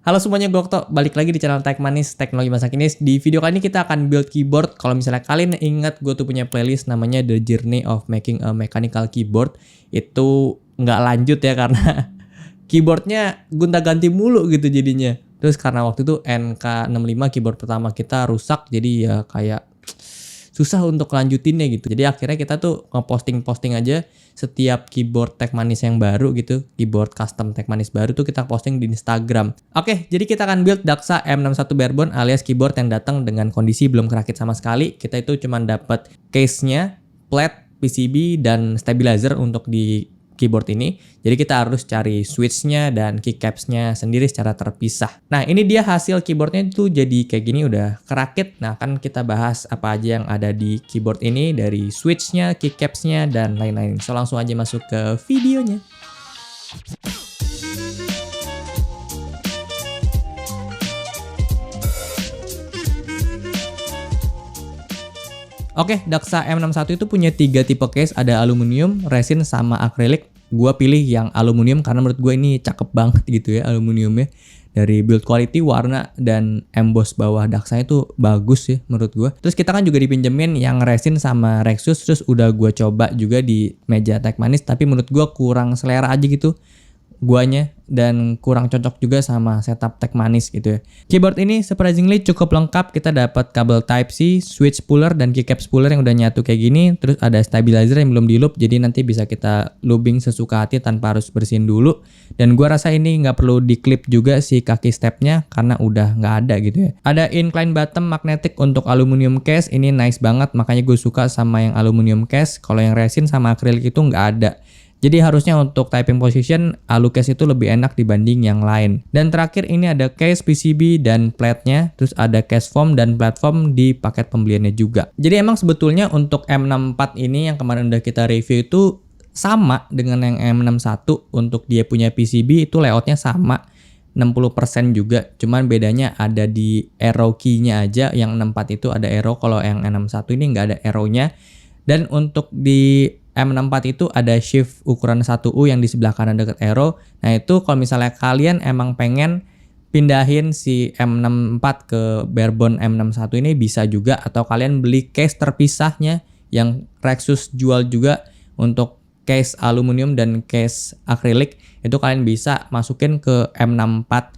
Halo semuanya, gue Okto. Balik lagi di channel Tech Manis, Teknologi Masa Kini. Di video kali ini kita akan build keyboard. Kalau misalnya kalian ingat, gue tuh punya playlist namanya The Journey of Making a Mechanical Keyboard. Itu nggak lanjut ya karena keyboardnya gonta-ganti mulu gitu jadinya. Terus karena waktu itu NK65 keyboard pertama kita rusak, jadi ya kayak susah untuk lanjutinnya gitu. Jadi akhirnya kita tuh ngeposting aja setiap keyboard Tech Manis yang baru gitu, keyboard custom Tech Manis baru tuh kita posting di Instagram. Oke, jadi kita akan build Daxa M61 Barebone alias keyboard yang datang dengan kondisi belum kerakit sama sekali. Kita itu cuma dapat case-nya, plat, PCB dan stabilizer untuk di keyboard ini. Jadi kita harus cari switch-nya dan keycaps-nya sendiri secara terpisah. Nah, ini dia hasil keyboardnya itu jadi kayak gini, udah kerakit. Nah, kan kita bahas apa aja yang ada di keyboard ini, dari switch-nya, keycaps-nya dan lain-lain. So langsung aja masuk ke videonya. Oke, Daxa M61 itu punya 3 tipe case, ada aluminium, resin, sama akrilik. Gua pilih yang aluminium karena menurut gue ini cakep banget gitu ya aluminiumnya. Dari build quality, warna, dan emboss bawah Daxa itu bagus ya menurut gue. Terus kita kan juga dipinjemin yang resin sama Rexus, terus udah gue coba juga di meja Tech Manis, tapi menurut gue kurang selera aja gitu guanya, dan kurang cocok juga sama setup Tech Manis gitu ya. Keyboard ini surprisingly cukup lengkap. Kita dapat kabel Type-C, switch spooler dan keycap spooler yang udah nyatu kayak gini. Terus ada stabilizer yang belum di loop, jadi nanti bisa kita looping sesuka hati tanpa harus bersihin dulu. Dan gua rasa ini nggak perlu diklip juga si kaki stepnya karena udah nggak ada gitu ya. Ada incline bottom magnetic untuk aluminium case, ini nice banget, makanya gue suka sama yang aluminium case. Kalau yang resin sama akrilik itu nggak ada. Jadi harusnya untuk typing position, alu case itu lebih enak dibanding yang lain. Dan terakhir ini ada case, PCB, dan platnya. Terus ada case foam dan platform di paket pembeliannya juga. Jadi emang sebetulnya untuk M64 ini yang kemarin udah kita review itu sama dengan yang M61. Untuk dia punya PCB itu layoutnya sama, 60% juga. Cuman bedanya ada di arrow key-nya aja. Yang 64 itu ada arrow, kalau yang M61 ini nggak ada arrow-nya. Dan untuk di M64 itu ada shift ukuran 1U yang di sebelah kanan dekat arrow. Nah itu kalau misalnya kalian emang pengen pindahin si M64 ke Barebone M61 ini bisa juga. Atau kalian beli case terpisahnya yang Rexus jual juga untuk case aluminium dan case akrilik. Itu kalian bisa masukin ke M64.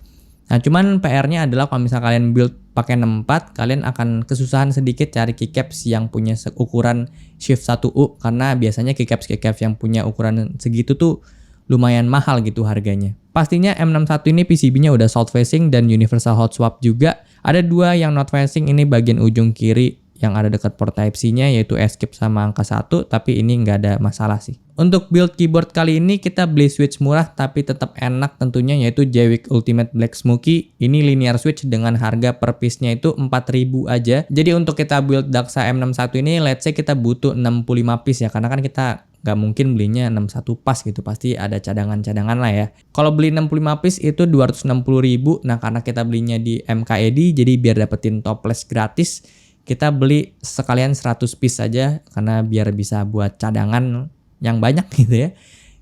Nah cuman PR-nya adalah kalau misalnya kalian build pakai 64, kalian akan kesusahan sedikit cari keycaps yang punya ukuran shift 1U karena biasanya keycaps yang punya ukuran segitu tuh lumayan mahal gitu harganya. Pastinya M61 ini PCB-nya udah south facing dan universal hot swap juga. Ada 2 yang not facing, ini bagian ujung kiri yang ada dekat port Type-C-nya yaitu escape sama angka 1, tapi ini nggak ada masalah sih. Untuk build keyboard kali ini kita beli switch murah tapi tetap enak tentunya, yaitu Jwick Ultimate Black Smoky. Ini linear switch dengan harga per piece-nya itu 4.000 aja. Jadi untuk kita build Daxa M61 ini let's say kita butuh 65 piece ya, karena kan kita nggak mungkin belinya 61 pas gitu, pasti ada cadangan-cadangan lah ya. Kalau beli 65 piece itu 260.000. Nah karena kita belinya di MKED, jadi biar dapetin toples gratis, kita beli sekalian 100 piece aja karena biar bisa buat cadangan yang banyak gitu ya.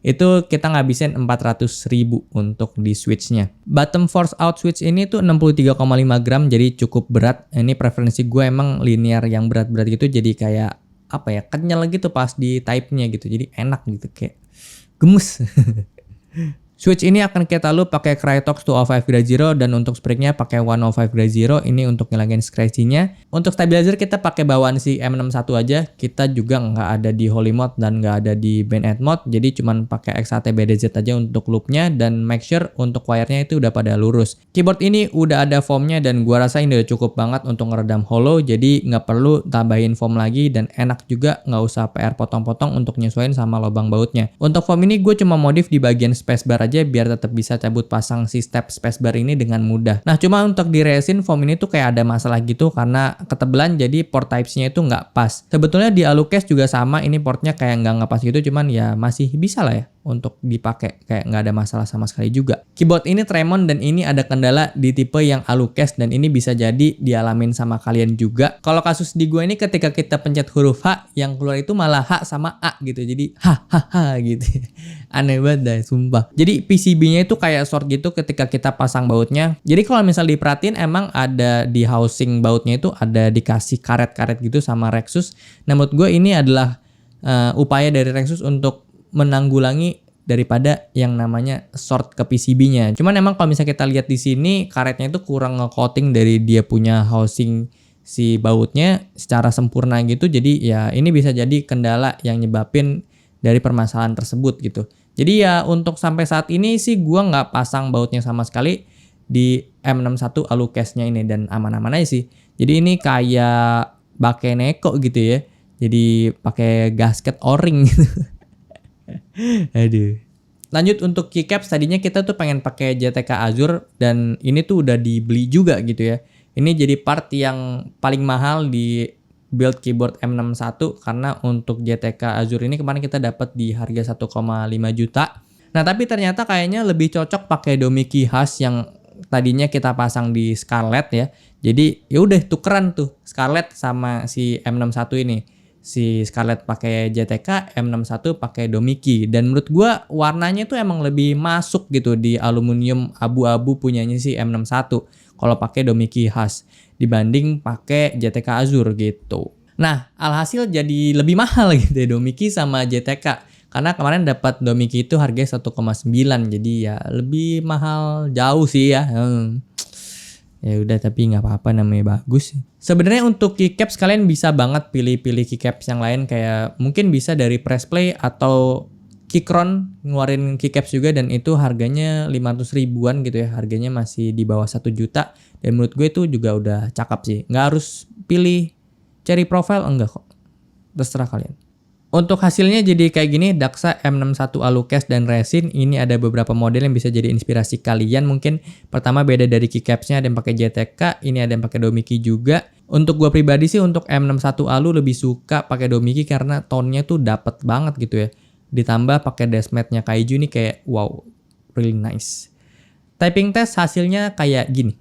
Itu kita ngabisin 400.000 untuk di switch-nya. Bottom force out switch ini tuh 63,5 gram, jadi cukup berat. Ini preferensi gue emang linear yang berat-berat gitu, jadi kayak apa ya, kenyal gitu pas di type-nya gitu. Jadi enak gitu, kayak gemes. Switch ini akan kita loop pakai Krytox 205-0 dan untuk spring-nya pakai 105-0. Ini untuk ngilangin scratchy-nya. Untuk stabilizer kita pakai bawaan si M61 aja. Kita juga nggak ada di Holy Mode dan nggak ada di Band-Aid Mode. Jadi cuman pakai XAT BDZ aja untuk loop-nya, dan make sure untuk wire-nya itu udah pada lurus. Keyboard ini udah ada foam-nya dan gua rasa ini udah cukup banget untuk ngeredam hollow. Jadi nggak perlu tambahin foam lagi, dan enak juga nggak usah PR potong-potong untuk nyesuaiin sama lubang bautnya. Untuk foam ini gue cuma modif di bagian spacebar aja biar tetap bisa cabut pasang si step spacebar ini dengan mudah. Nah cuma untuk di resin foam ini tuh kayak ada masalah gitu karena ketebelan, jadi port Type-C-nya itu nggak pas. Sebetulnya di alu case juga sama, ini portnya kayak nggak ngepas gitu, cuman ya masih bisa lah ya untuk dipakai, kayak nggak ada masalah sama sekali juga. Keyboard ini Tremon dan ini ada kendala di tipe yang AluCast dan ini bisa jadi dialamin sama kalian juga. Kalau kasus di gue ini ketika kita pencet huruf H yang keluar itu malah H sama A gitu, jadi ha gitu. Aneh banget dah, sumpah. Jadi PCB-nya itu kayak short gitu ketika kita pasang bautnya. Jadi kalau misal diperhatiin emang ada di housing bautnya itu ada dikasih karet-karet gitu sama Rexus. Nah menurut gue ini adalah upaya dari Rexus untuk menanggulangi daripada yang namanya short ke PCB-nya. Cuman emang kalau misalnya kita lihat di sini karetnya itu kurang nge-coating dari dia punya housing si bautnya secara sempurna gitu. Jadi ya ini bisa jadi kendala yang nyebabin dari permasalahan tersebut gitu. Jadi ya untuk sampai saat ini sih gua nggak pasang bautnya sama sekali di M61 AluCast-nya ini dan aman-aman aja sih. Jadi ini kayak pakai neko gitu ya. Jadi pakai gasket o-ring gitu. Aduh. Lanjut untuk keycaps, tadinya kita tuh pengen pakai JTK Azure dan ini tuh udah dibeli juga gitu ya. Ini jadi part yang paling mahal di build keyboard M61 karena untuk JTK Azure ini kemarin kita dapat di harga 1,5 juta. Nah, tapi ternyata kayaknya lebih cocok pakai Domiki khas yang tadinya kita pasang di Scarlett ya. Jadi ya udah tukeran tuh Scarlett sama si M61 ini. Si Scarlett pakai JTK, M61 pakai Domiki dan menurut gua warnanya tuh emang lebih masuk gitu di aluminium abu-abu punyanya si M61 kalau pakai Domiki khas dibanding pakai JTK Azure gitu. Nah, alhasil jadi lebih mahal gitu ya Domiki sama JTK. Karena kemarin dapat Domiki itu harganya 1,9 jadi ya lebih mahal jauh sih ya. Ya udah tapi nggak apa-apa namanya bagus. Sebenarnya untuk keycaps kalian bisa banget pilih-pilih keycaps yang lain kayak mungkin bisa dari Pressplay atau Keychron ngeluarin keycaps juga dan itu harganya 500 ribuan gitu ya. Harganya masih di bawah 1 juta dan menurut gue itu juga udah cakep sih. Nggak harus pilih Cherry Profile enggak kok. Terserah kalian. Untuk hasilnya jadi kayak gini, Daxa M61 AluCast dan resin. Ini ada beberapa model yang bisa jadi inspirasi kalian. Mungkin pertama beda dari keycapsnya, ada yang pakai JTK, ini ada yang pakai Domiki juga. Untuk gua pribadi sih untuk M61 Alu lebih suka pakai Domiki karena tone-nya tuh dapet banget gitu ya. Ditambah pakai dashmat-nya Kaiju ini kayak wow, really nice. Typing test hasilnya kayak gini.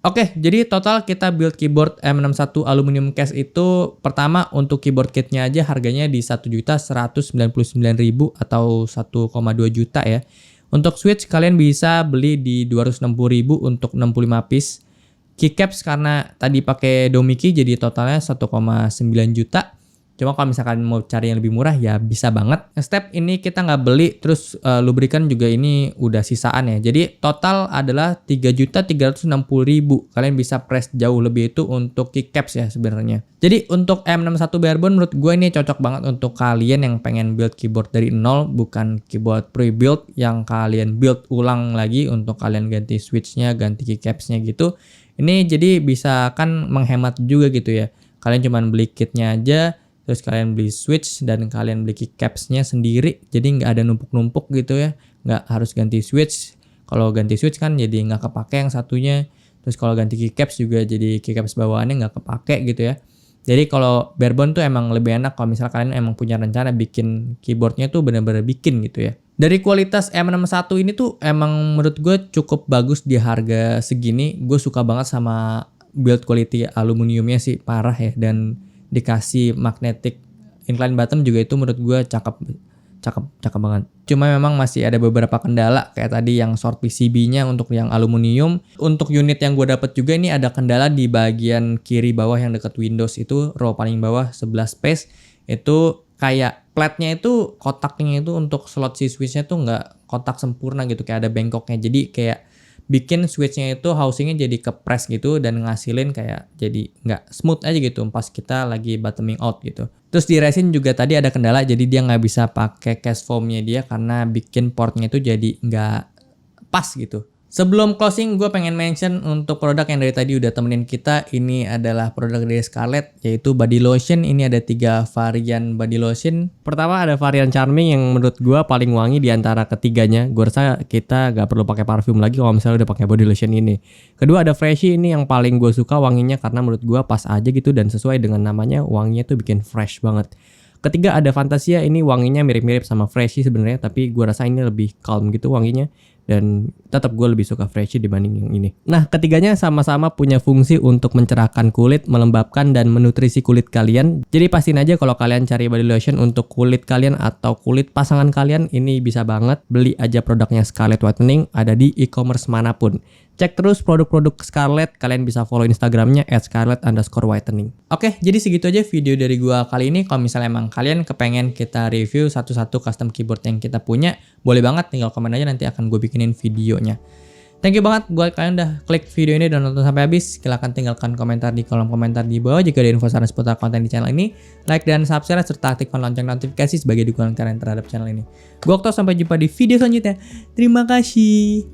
Oke, jadi total kita build keyboard M61 aluminium case itu pertama untuk keyboard kitnya aja harganya di 1.199.000 atau 1,2 juta ya. Untuk switch kalian bisa beli di 260.000 untuk 65 piece. Keycaps karena tadi pakai Domiki jadi totalnya 1,9 juta. Cuma kalau misalkan mau cari yang lebih murah ya bisa banget. Step ini kita nggak beli, terus lubrikan juga ini udah sisaan ya. Jadi total adalah 3.360.000. Kalian bisa press jauh lebih itu untuk keycaps ya sebenarnya. Jadi untuk M61 Barebone menurut gue ini cocok banget untuk kalian yang pengen build keyboard dari nol, bukan keyboard pre-build yang kalian build ulang lagi untuk kalian ganti switchnya, ganti keycapsnya gitu. Ini jadi bisa kan menghemat juga gitu ya. Kalian cuma beli kitnya aja, terus kalian beli switch dan kalian beli keycapsnya sendiri, jadi nggak ada numpuk-numpuk gitu ya, nggak harus ganti switch. Kalau ganti switch kan jadi nggak kepake yang satunya, terus kalau ganti keycaps juga jadi keycaps bawaannya nggak kepake gitu ya. Jadi kalau Barebone tuh emang lebih enak kalau misalnya kalian emang punya rencana bikin keyboardnya tuh bener-bener bikin gitu ya. Dari kualitas M61 ini tuh emang menurut gue cukup bagus di harga segini. Gue suka banget sama build quality aluminiumnya sih, parah ya, dan dikasih magnetic incline button juga itu menurut gue cakep. cakep banget. Cuma memang masih ada beberapa kendala kayak tadi yang short PCB-nya untuk yang aluminium. Untuk unit yang gue dapat juga ini ada kendala di bagian kiri bawah yang dekat Windows itu, row paling bawah sebelah space itu kayak platnya itu, kotaknya itu untuk slot si switchnya tuh nggak kotak sempurna gitu, kayak ada bengkoknya. Jadi kayak bikin switchnya itu housingnya jadi kepres gitu dan ngasilin kayak jadi nggak smooth aja gitu pas kita lagi bottoming out gitu. Terus di resin juga tadi ada kendala, jadi dia nggak bisa pakai cast foamnya dia karena bikin portnya itu jadi nggak pas gitu. Sebelum closing, gue pengen mention untuk produk yang dari tadi udah temenin kita. Ini adalah produk dari Scarlett, yaitu body lotion. Ini ada 3 varian body lotion. Pertama ada varian Charming yang menurut gue paling wangi di antara ketiganya. Gue rasa kita gak perlu pakai parfum lagi kalau misalnya udah pakai body lotion ini. Kedua ada Freshie, ini yang paling gue suka wanginya karena menurut gue pas aja gitu dan sesuai dengan namanya, wanginya tuh bikin fresh banget. Ketiga ada Fantasia, ini wanginya mirip-mirip sama Freshie sebenarnya, tapi gue rasa ini lebih calm gitu wanginya. Dan tetap gue lebih suka Freshie dibanding yang ini. Nah, ketiganya sama-sama punya fungsi untuk mencerahkan kulit, melembabkan dan menutrisi kulit kalian. Jadi pastiin aja kalau kalian cari body lotion untuk kulit kalian atau kulit pasangan kalian, ini bisa banget beli aja produknya Scarlett Whitening, ada di e-commerce manapun. Cek terus produk-produk Scarlett, kalian bisa follow Instagramnya @scarlett_whitening. Oke, jadi segitu aja video dari gua kali ini. Kalau misalnya emang kalian kepengen kita review satu-satu custom keyboard yang kita punya, boleh banget tinggal komen aja, nanti akan gue bikinin videonya. Thank you banget buat kalian udah klik video ini dan nonton sampai habis. Silahkan tinggalkan komentar di kolom komentar di bawah jika ada info saran seputar konten di channel ini. Like dan subscribe serta aktifkan lonceng notifikasi sebagai dukungan kalian terhadap channel ini. Gua Okto, sampai jumpa di video selanjutnya. Terima kasih.